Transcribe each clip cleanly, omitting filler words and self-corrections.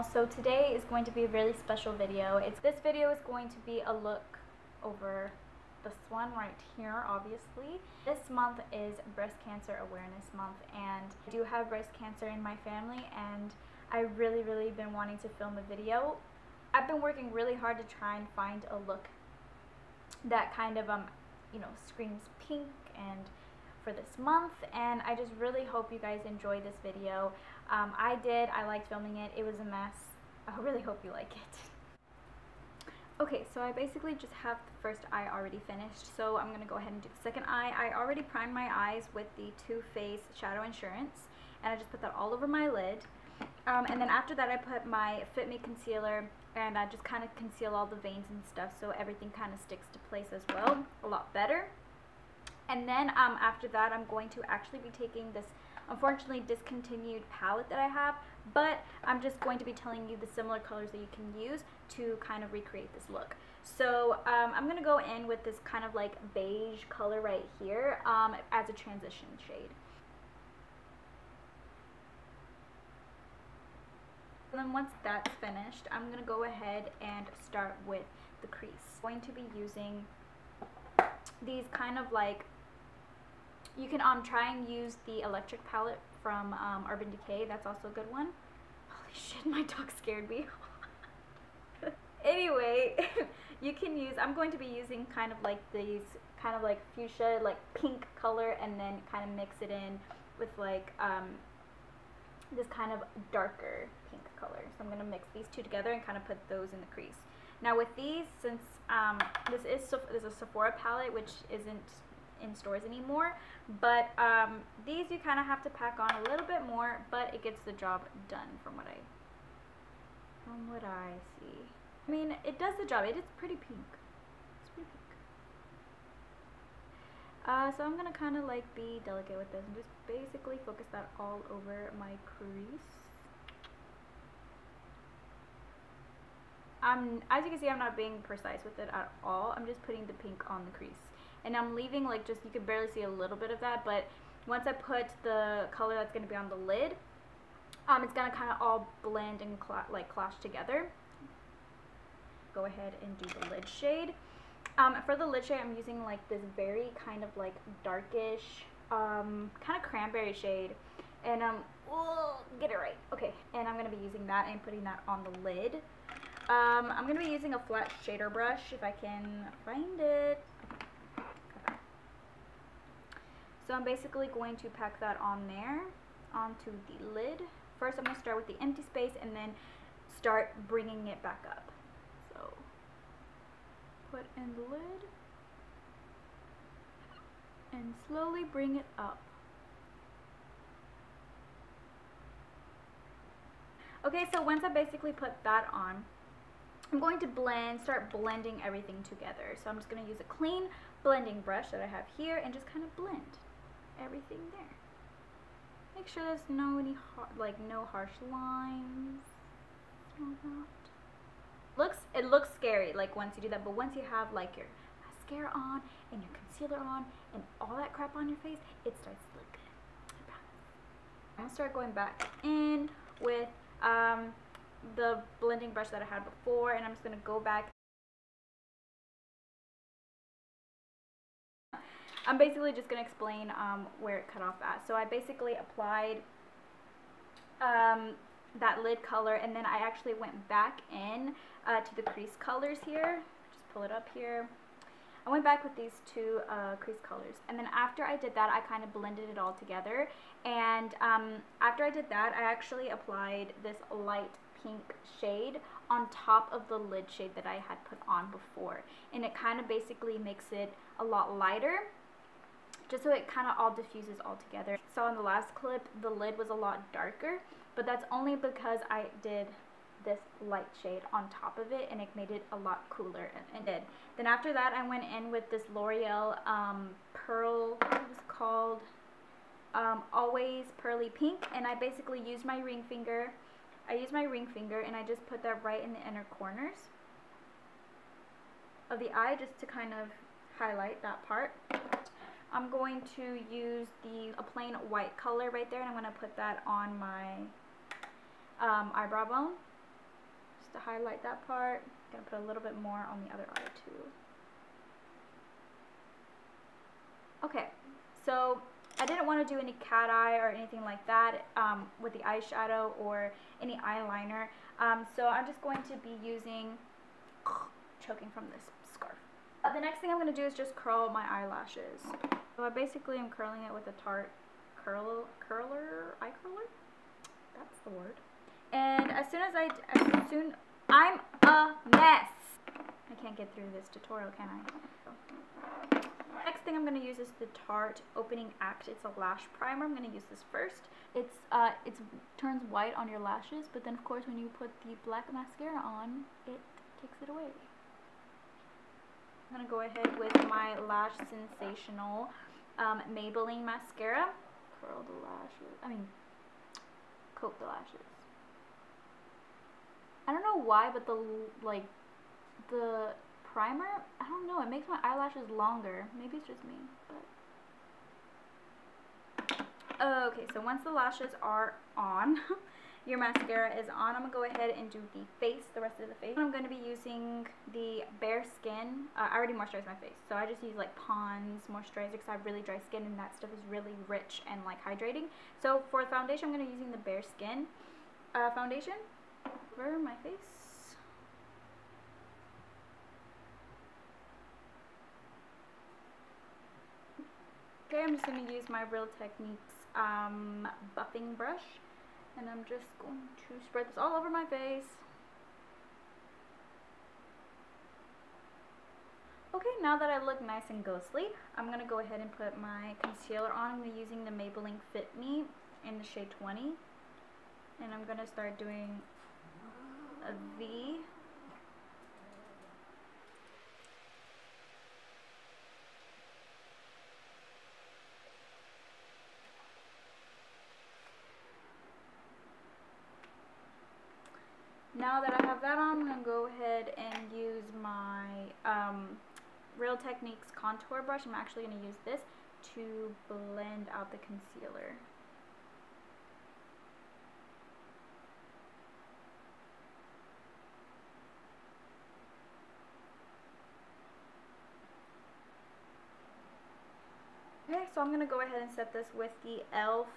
channel. So today is going to be a really special video. This video is going to be a look over this one right here, obviously. This month is Breast Cancer Awareness Month, and I do have breast cancer in my family, and I really been wanting to film a video. I've been working really hard to try and find a look that kind of screams pink and for this month, and I just really hope you guys enjoy this video. I liked filming it. It was a mess. I really hope you like it. Okay, so I basically just have the first eye already finished, so I'm gonna go ahead and do the second eye. I already primed my eyes with the Too Faced Shadow Insurance, and I just put that all over my lid. And then after that I put my Fit Me concealer, and I just kind of conceal all the veins and stuff so everything kind of sticks to place as well, a lot better. And then after that I'm going to actually be taking this unfortunately discontinued palette that I have, but I'm just going to be telling you the similar colors that you can use to kind of recreate this look. So I'm going to go in with this kind of like beige color right here as a transition shade. And then once that's finished, I'm going to go ahead and start with the crease. I'm going to be using these kind of like, you can try and use the electric palette from Urban Decay. That's also a good one. Holy shit, my dog scared me. Anyway, you can use, I'm going to be using kind of like these kind of like fuchsia, like pink color, and then kind of mix it in with like this kind of darker pink color. So I'm going to mix these two together and kind of put those in the crease. Now with these, since this is a Sephora palette, which isn't in stores anymore, but these you kind of have to pack on a little bit more, but it gets the job done from what I see. I mean, it does the job. It is pretty pink. It's pretty pink. So I'm gonna kind of like be delicate with this and just basically focus that all over my crease. As you can see, I'm not being precise with it at all. I'm just putting the pink on the crease. And I'm leaving like just, you can barely see a little bit of that, but once I put the color that's going to be on the lid, it's going to kind of all blend and clash together. Go ahead and do the lid shade. For the lid shade, I'm using like this very kind of like darkish, kind of cranberry shade. And get it right. Okay, and I'm going to be using that and putting that on the lid. I'm going to be using a flat shader brush if I can find it. So I'm basically going to pack that on there, onto the lid. First I'm going to start with the empty space and then start bringing it back up. So put in the lid and slowly bring it up. Okay, so once I basically put that on, I'm going to start blending everything together. So I'm just going to use a clean blending brush that I have here and just kind of blend everything there. Make sure there's no harsh lines. It looks scary like once you do that, but once you have like your mascara on and your concealer on and all that crap on your face, it starts to look good. I'm gonna start going back in with the blending brush that I had before, and I'm just gonna go back. I'm basically just going to explain where it cut off at. So I basically applied that lid color, and then I actually went back in to the crease colors here. Just pull it up here. I went back with these two crease colors, and then after I did that, I kind of blended it all together. And after I did that, I actually applied this light pink shade on top of the lid shade that I had put on before, and it kind of basically makes it a lot lighter, just so it kind of all diffuses all together. So in the last clip, the lid was a lot darker, but that's only because I did this light shade on top of it, and it made it a lot cooler. And then after that, I went in with this L'Oreal Pearl, what was it called? Always Pearly Pink, and I basically used my ring finger. And I just put that right in the inner corners of the eye, just to kind of highlight that part. I'm going to use a plain white color right there, and I'm going to put that on my eyebrow bone. just to highlight that part. I'm going to put a little bit more on the other eye too. Okay, so I didn't want to do any cat eye or anything like that with the eyeshadow or any eyeliner. So I'm just going to be using, choking from this scarf. The next thing I'm going to do is just curl my eyelashes. So I basically am curling it with a Tarte eye curler. That's the word. And as soon as I'm a mess. I can't get through this tutorial, can I? Next thing I'm going to use is the Tarte Opening Act. It's a lash primer. I'm going to use this first. It turns white on your lashes, but then of course when you put the black mascara on, it takes it away. I'm going to go ahead with my Lash Sensational Maybelline mascara. Curl the lashes. Coat the lashes. I don't know why, but the primer, I don't know, it makes my eyelashes longer. Maybe it's just me, but okay, so once the lashes are on, your mascara is on, I'm gonna go ahead and do the rest of the face. I'm gonna be using the Bare Skin. I already moisturized my face, so I just use like Pond's moisturizer because I have really dry skin and that stuff is really rich and like hydrating. So for the foundation, I'm gonna be using the Bare Skin foundation over my face. Okay, I'm just going to use my Real Techniques buffing brush, and I'm just going to spread this all over my face. Okay, now that I look nice and ghostly, I'm going to go ahead and put my concealer on. I'm going to be using the Maybelline Fit Me in the shade 20, and I'm going to start doing a V. Now that I have that on, I'm going to go ahead and use my Real Techniques contour brush. I'm actually going to use this to blend out the concealer. Okay, so I'm going to go ahead and set this with the e.l.f.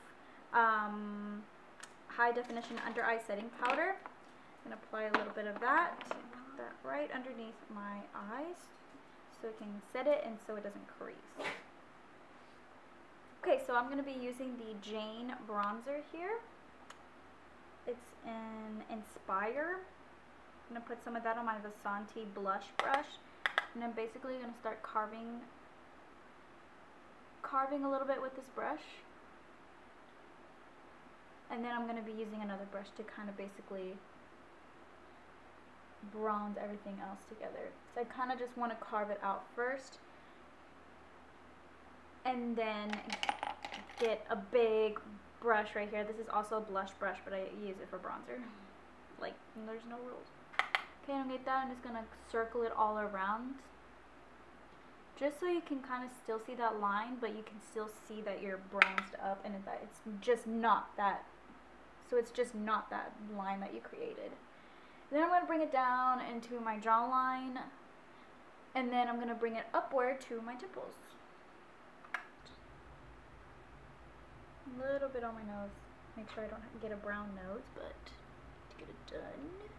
High Definition Under Eye Setting Powder. I'm going to apply a little bit of that, put that right underneath my eyes so it can set it and so it doesn't crease. Okay, so I'm going to be using the Jane bronzer here. It's in Inspire. I'm going to put some of that on my Vasanti blush brush, and I'm basically going to start carving a little bit with this brush. And then I'm going to be using another brush to kind of basically bronze everything else together. So I kind of just want to carve it out first and then get a big brush right here. This is also a blush brush, but I use it for bronzer. Like, there's no rules. Okay, I'm going to get that. I'm just going to circle it all around, just so you can kind of still see that line, but you can still see that you're bronzed up and that it's just not that. So it's just not that line that you created. Then I'm going to bring it down into my jawline, and then I'm going to bring it upward to my temples. A little bit on my nose. Make sure I don't get a brown nose, but to get it done.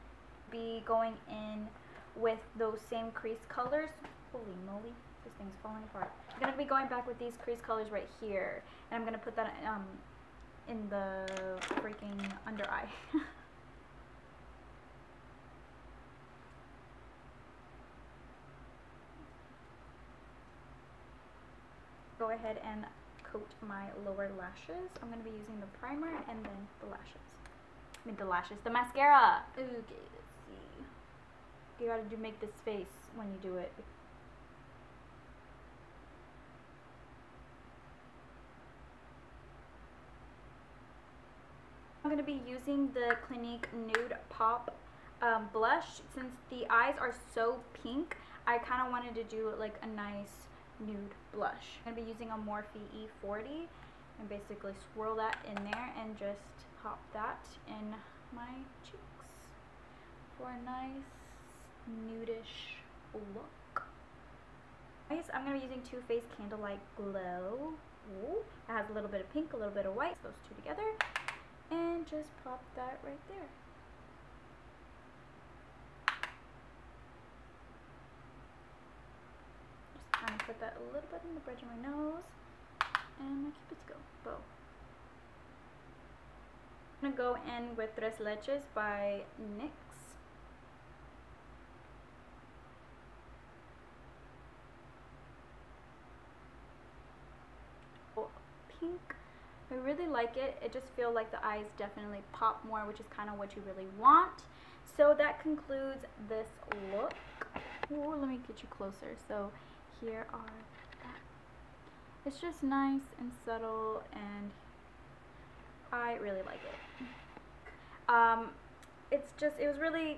Be going in with those same crease colors. Holy moly, this thing's falling apart. I'm going to be going back with these crease colors right here, and I'm going to put that in the freaking under eye. Go ahead and coat my lower lashes. I'm going to be using the primer and then the lashes. The mascara. Okay, let's see. You gotta make this face when you do it. I'm going to be using the Clinique Nude Pop blush. Since the eyes are so pink, I kind of wanted to do like a nice nude blush. I'm going to be using a Morphe E40 and basically swirl that in there and just pop that in my cheeks for a nice nudish look. Nice. I'm going to be using Too Faced Candlelight Glow. Ooh, it has a little bit of pink, a little bit of white, those two together, and just pop that right there. Just kind of put that a little bit in the bridge of my nose, and my Cupid's go bow. I'm gonna go in with Tres Leches by NYX. Pink. I really like it. It just feels like the eyes definitely pop more, which is kind of what you really want. So that concludes this look. Ooh, let me get you closer. So here are that. It's just nice and subtle, and I really like it.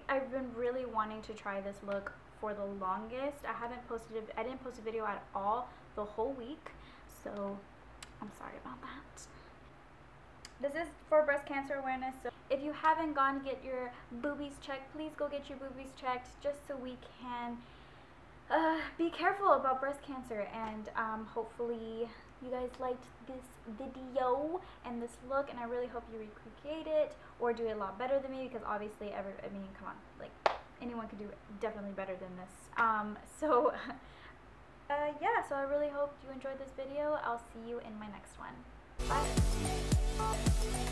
I've been really wanting to try this look for the longest. I didn't post a video at all the whole week, so I'm sorry about that. This is for breast cancer awareness, so if you haven't gone to get your boobies checked, please go get your boobies checked, just so we can be careful about breast cancer. And hopefully you guys liked this video and this look, and I really hope you recreate it or do it a lot better than me, because obviously come on, like, anyone could do it definitely better than this. Yeah, so I really hope you enjoyed this video. I'll see you in my next one. Bye.